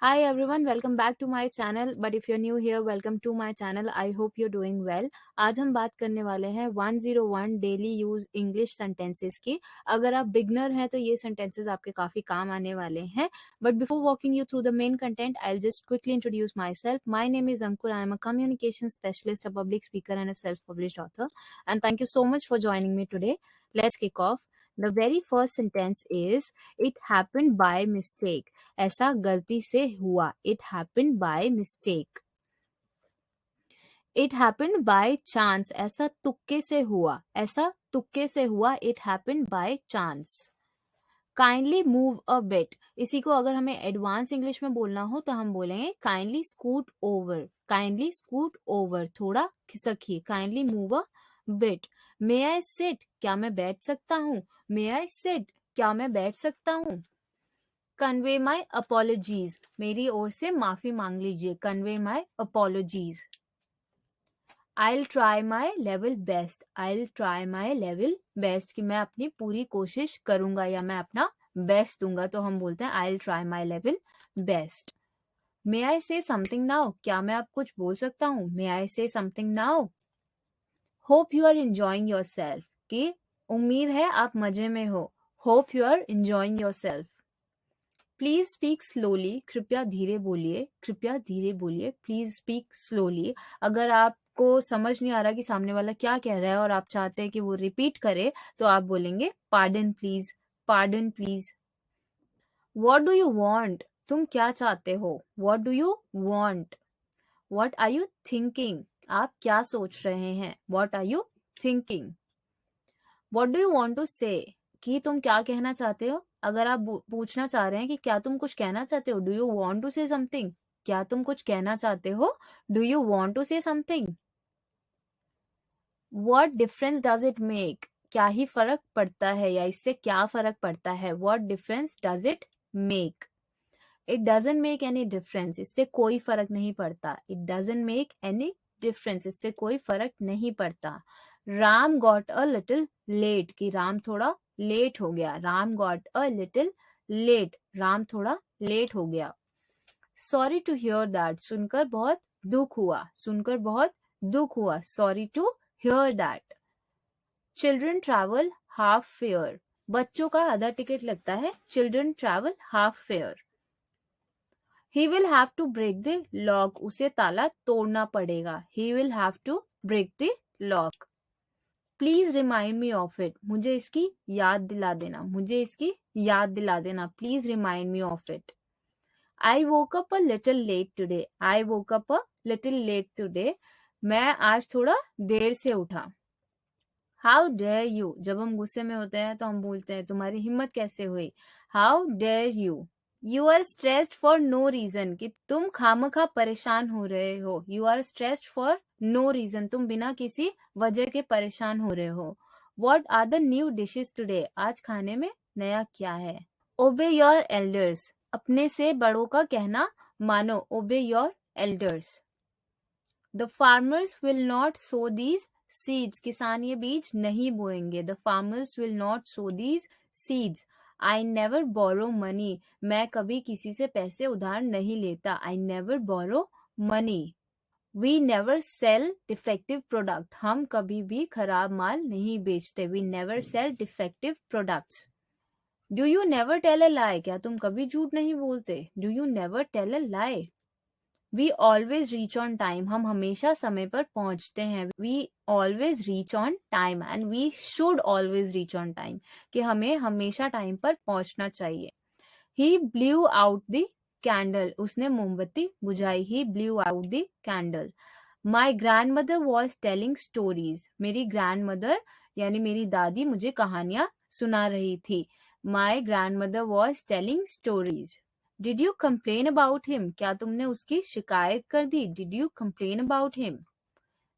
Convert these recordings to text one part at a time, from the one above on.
Hi everyone, welcome back to my channel. But if you're new here, welcome to my channel. I hope you're doing well. आज हम बात करने वाले हैं 101 daily use English sentences की. अगर आप बिगनर हैं तो ये सेंटेंसेस आपके काफी काम आने वाले हैं. But before walking you through the main content, I'll just quickly introduce myself. My name is Ankur. I am a communication specialist, a public speaker, and a self-published author. And thank you so much for joining me today. Let's kick off. The very first sentence is, it happened by mistake. ऐसा गलती से हुआ. It happened by mistake. It happened by chance. ऐसा तुक्के से हुआ. ऐसा तुक्के से हुआ. It happened by chance. Kindly move a bit. इसी को अगर हमें एडवांस इंग्लिश में बोलना हो तो हम बोलेंगे kindly scoot over. Kindly scoot over. थोड़ा खिसकिए. Kindly move a bit. May I sit? क्या मैं बैठ सकता हूँ? May I sit? क्या मैं बैठ सकता हूँ? Convey my apologies. मेरी ओर से माफी मांग लीजिए. Convey my apologies. I'll try my level best. I'll try my level best कि मैं अपनी पूरी कोशिश करूंगा या मैं अपना बेस्ट दूंगा तो हम बोलते हैं I'll try my level best. May I say something now? क्या मैं अब कुछ बोल सकता हूँ? May I say something now? Hope you are enjoying yourself. कि उम्मीद है आप मजे में हो. Hope you are enjoying yourself. Please speak slowly. कृपया धीरे बोलिए. कृपया धीरे बोलिए. Please speak slowly. अगर आपको समझ नहीं आ रहा कि सामने वाला क्या कह रहा है और आप चाहते हैं कि वो रिपीट करे तो आप बोलेंगे pardon please. Pardon please. What do you want? तुम क्या चाहते हो? What do you want? What are you thinking? आप क्या सोच रहे हैं? What are you thinking? What do you want to say? कि तुम क्या कहना चाहते हो? अगर आप पूछना चाह रहे हैं कि क्या तुम कुछ कहना चाहते हो, do you want to say something? क्या तुम कुछ कहना चाहते हो? Do you want to say something? What difference does it make? क्या ही फर्क पड़ता है या इससे क्या फर्क पड़ता है? What difference does it make? It doesn't make any difference. इससे कोई फर्क नहीं पड़ता. It doesn't make any difference. इससे कोई फर्क नहीं पड़ता. Ram got a little late. कि राम थोड़ा लेट हो गया. Ram got a little late. Ram थोड़ा लेट हो गया. Sorry to hear that. सुनकर बहुत दुख हुआ. सुनकर बहुत दुख हुआ. Sorry to hear that. Children travel half fair. बच्चों का आधा टिकट लगता है. Children travel half fair. He will have to break the lock. उसे ताला तोड़ना पड़ेगा. He will have to break the lock. Please remind me of it. मुझे इसकी याद दिला देना. मुझे इसकी याद दिला देना. Please remind me of it. I woke up a little late today. I woke up a little late today. मैं आज थोड़ा देर से उठा. How dare you? जब हम गुस्से में होते हैं तो हम बोलते हैं तुम्हारी हिम्मत कैसे हुई? How dare you? You are stressed for no reason. कि तुम खामखा परेशान हो रहे हो. You are stressed for no reason. तुम बिना किसी वजह के परेशान हो रहे हो. What are the new dishes today? आज खाने में नया क्या है? Obey your elders. अपने से बड़ों का कहना मानो. Obey your elders. The farmers will not sow these seeds. किसान ये बीज नहीं बोएंगे. The farmers will not sow these seeds. I never borrow money. मैं कभी किसी से पैसे उधार नहीं लेता. I never borrow money. We never sell defective product. हम कभी भी खराब माल नहीं बेचते. We never sell defective products. Do you never tell a lie? क्या तुम कभी झूठ नहीं बोलते? Do you never tell a lie? We always reach on time. हम हमेशा समय पर पहुंचते हैं. We always reach on time and we should always reach on time. कि हमें हमेशा टाइम पर पहुंचना चाहिए. He blew out the candle. उसने मोमबत्ती बुझाई. He blew out the candle. My grandmother was telling stories. मेरी grandmother यानी मेरी दादी मुझे कहानियां सुना रही थी. My grandmother was telling stories. Did you complain about him? क्या तुमने उसकी शिकायत कर दी? Did you complain about him?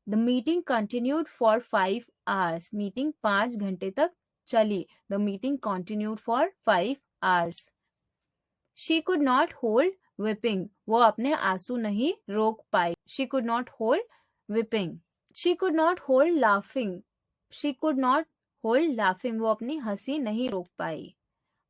The meeting continued for 5 hours. Meeting 5 घंटे तक चली. The meeting continued for 5 hours. She could not hold whipping. वो अपने आंसू नहीं रोक पाई. She could not hold whipping. She could not hold laughing. She could not hold laughing. वो अपनी हंसी नहीं रोक पाई.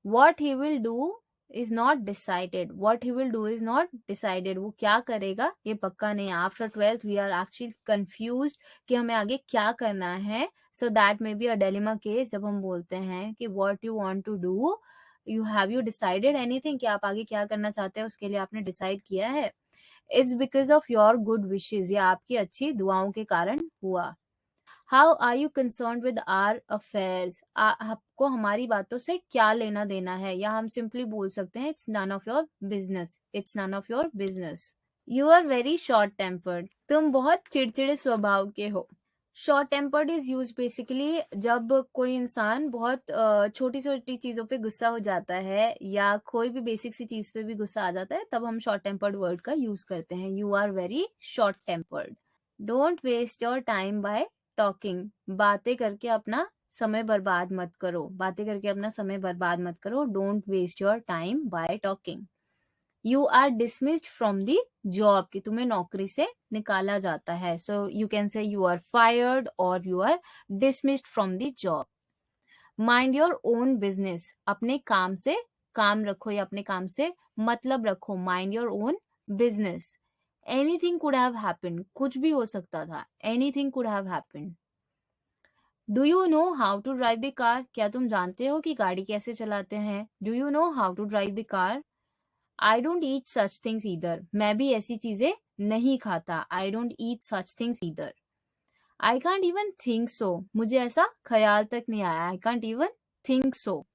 What he will do is not decided. What he will do is not decided. वो क्या करेगा ये पक्का नहीं है. After 12th we are actually confused कि हमें आगे क्या करना है. So that may be a dilemma case जब हम बोलते हैं कि what you want to do, have you decided anything, कि आप आगे क्या करना चाहते हैं उसके लिए आपने डिसाइड किया है. It's because of your good wishes, ये आपकी अच्छी दुआओं के कारण हुआ. How are you concerned with our affairs? आपको हमारी बातों से क्या लेना देना है, या हम सिंपली बोल सकते हैं it's none of your business. It's none of your business. You are very short tempered. तुम बहुत चिड़चिड़े स्वभाव के हो. Short tempered is use basically जब कोई इंसान बहुत छोटी छोटी चीजों पे गुस्सा हो जाता है या कोई भी बेसिक सी चीज पे भी गुस्सा आ जाता है, तब हम शॉर्ट टेम्पर्ड वर्ड का यूज करते हैं. You are very short tempered. Don't waste your time by talking. बातें करके अपना समय बर्बाद मत करो. बातें करके अपना समय बर्बाद मत करो. Don't waste your time by talking. You are dismissed from the job, कि तुम्हें नौकरी से निकाला जाता है. So you can say you are fired और you are dismissed from the job. Mind your own business. अपने काम से काम रखो या अपने काम से मतलब रखो. Mind your own business. Anything could have happened. कुछ भी हो सकता था. Anything could have happened. Do you know how to drive the car. क्या तुम जानते हो कि गाड़ी कैसे चलाते हैं. Do you know how to drive the car. I don't eat such things either. मैं भी ऐसी चीजें नहीं खाता. I don't eat such things either. I can't even think so. मुझे ऐसा ख्याल तक नहीं आया. I can't even think so.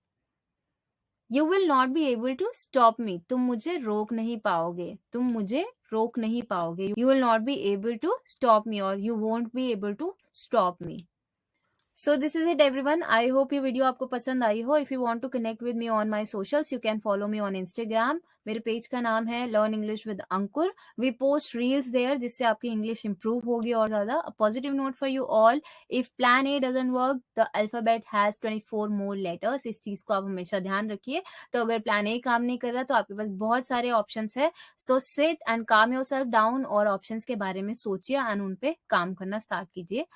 You will not be able to stop me. तुम मुझे रोक नहीं पाओगे. तुम मुझे रोक नहीं पाओगे. You will not be able to stop me और you won't be able to stop me. So this is it everyone. I hope ये वीडियो आपको पसंद आई हो. If you want to connect with me on my socials, you can follow me on Instagram. मेरे page का नाम है Learn English with Ankur. We post reels there जिससे आपकी इंग्लिश improve होगी और ज़्यादा. A positive note for you all. If plan A doesn't work, the alphabet has 24 more letters. इस चीज़ को आप हमेशा ध्यान रखिए. तो अगर plan A काम नहीं कर रहा तो आपके पास बहुत सारे options है. So sit and calm yourself down और options के बारे में सोचिए and उन पे काम करना start कीजिए.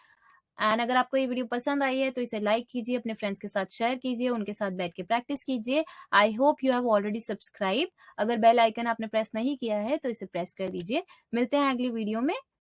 एंड अगर आपको ये वीडियो पसंद आई है तो इसे लाइक कीजिए, अपने फ्रेंड्स के साथ शेयर कीजिए, उनके साथ बैठ के प्रैक्टिस कीजिए. I hope you have already subscribe. अगर बेल आइकन आपने प्रेस नहीं किया है तो इसे प्रेस कर दीजिए. मिलते हैं अगली वीडियो में.